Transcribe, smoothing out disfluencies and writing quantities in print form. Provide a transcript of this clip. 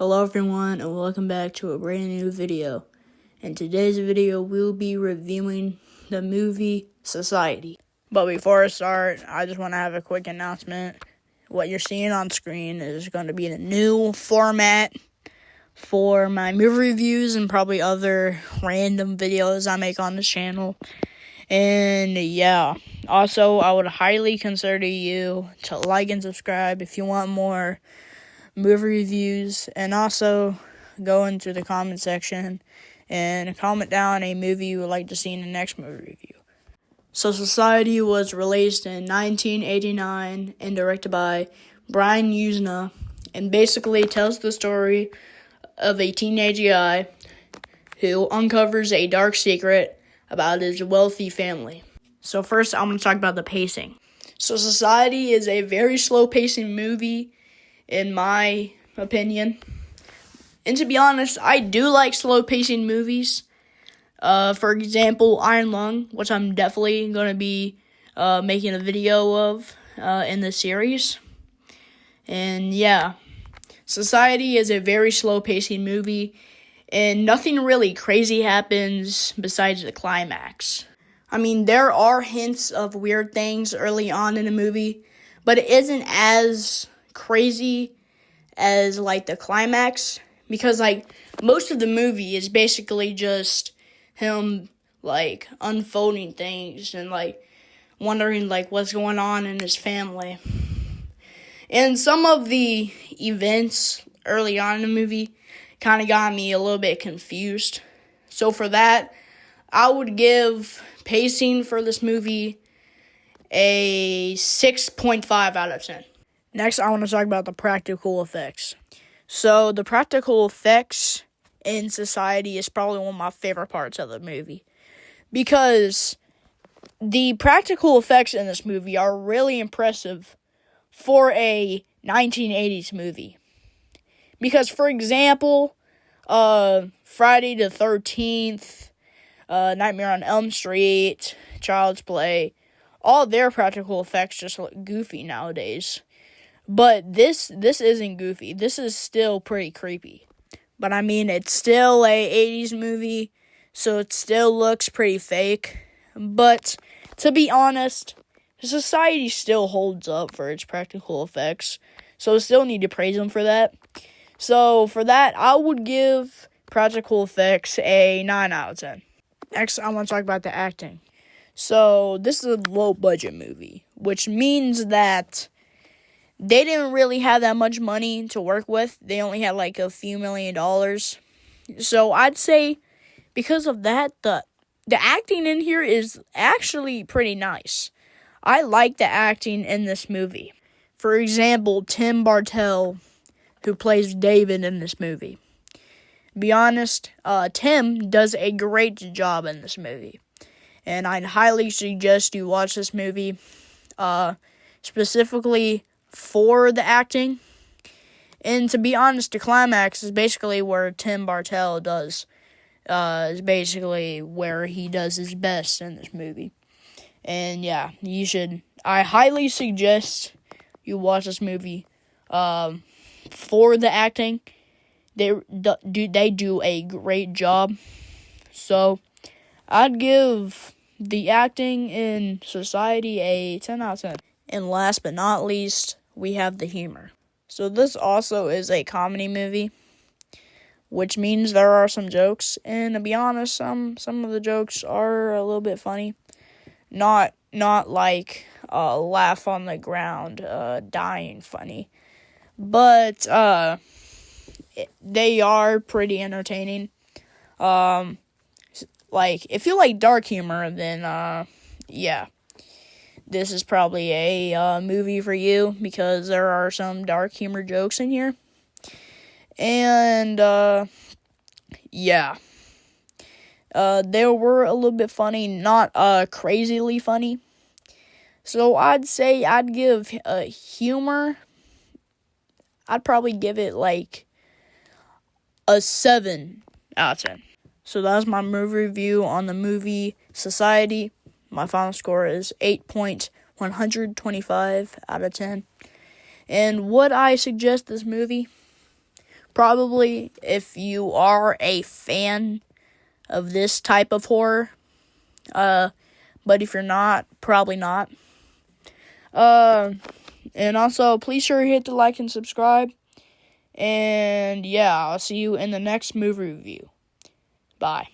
Hello everyone and welcome back to a brand new video. In today's video we'll be reviewing the movie Society. But before I start, I just want to have a quick announcement. What you're seeing on screen is going to be the new format for my movie reviews and probably other random videos I make on this channel. And yeah, also I would highly consider you to like and subscribe if you want more movie reviews, and also go into the comment section and comment down a movie you would like to see in the next movie review. So Society was released in 1989 and directed by Brian Yuzna, and basically tells the story of a teenage guy who uncovers a dark secret about his wealthy family. So first I'm going to talk about the pacing. So Society is a very slow pacing movie in my opinion. And to be honest, I do like slow-pacing movies. For example, Iron Lung, which I'm definitely going to be making a video of in this series. And yeah, Society is a very slow-pacing movie, and nothing really crazy happens besides the climax. I mean, there are hints of weird things early on in the movie, but it isn't as crazy as like the climax, because like most of the movie is basically just him like unfolding things and like wondering like what's going on in his family. And some of the events early on in the movie kind of got me a little bit confused. So for that, I would give pacing for this movie a 6.5 out of 10. Next, I want to talk about the practical effects. So, the practical effects in Society is probably one of my favorite parts of the movie, because the practical effects in this movie are really impressive for a 1980s movie. Because, for example, Friday the 13th, Nightmare on Elm Street, Child's Play, all their practical effects just look goofy nowadays. But this isn't goofy. This is still pretty creepy. But I mean, it's still a 80s movie, so it still looks pretty fake. But to be honest, Society still holds up for its practical effects, so I still need to praise them for that. So for that, I would give practical effects a 9 out of 10. Next, I want to talk about the acting. So this is a low-budget movie, which means that they didn't really have that much money to work with. They only had like a few $1 million. So I'd say because of that, the acting in here is actually pretty nice. I like the acting in this movie. For example, Tim Bartel, who plays David in this movie. Be honest, Tim does a great job in this movie. And I'd highly suggest you watch this movie, specifically for the acting. And to be honest, the climax is basically where Tim Bartel is basically where he does his best in this movie. And yeah, I highly suggest you watch this movie for the acting. They do a great job. So I'd give the acting in Society a 10 out of 10. And last but not least, we have the humor. So this also is a comedy movie, which means there are some jokes. And to be honest, some of the jokes are a little bit funny. Not like laugh on the ground, dying funny. But they are pretty entertaining. Like, if you like dark humor, then, yeah, this is probably a movie for you, because there are some dark humor jokes in here. And, yeah, they were a little bit funny, not crazily funny. So I'd say I'd give humor, I'd probably give it like a 7 out of 10. So that was my movie review on the movie Society. My final score is 8.125 out of 10. And would I suggest this movie? Probably if you are a fan of this type of horror. But if you're not, probably not. And also, please sure hit the like and subscribe. And yeah, I'll see you in the next movie review. Bye.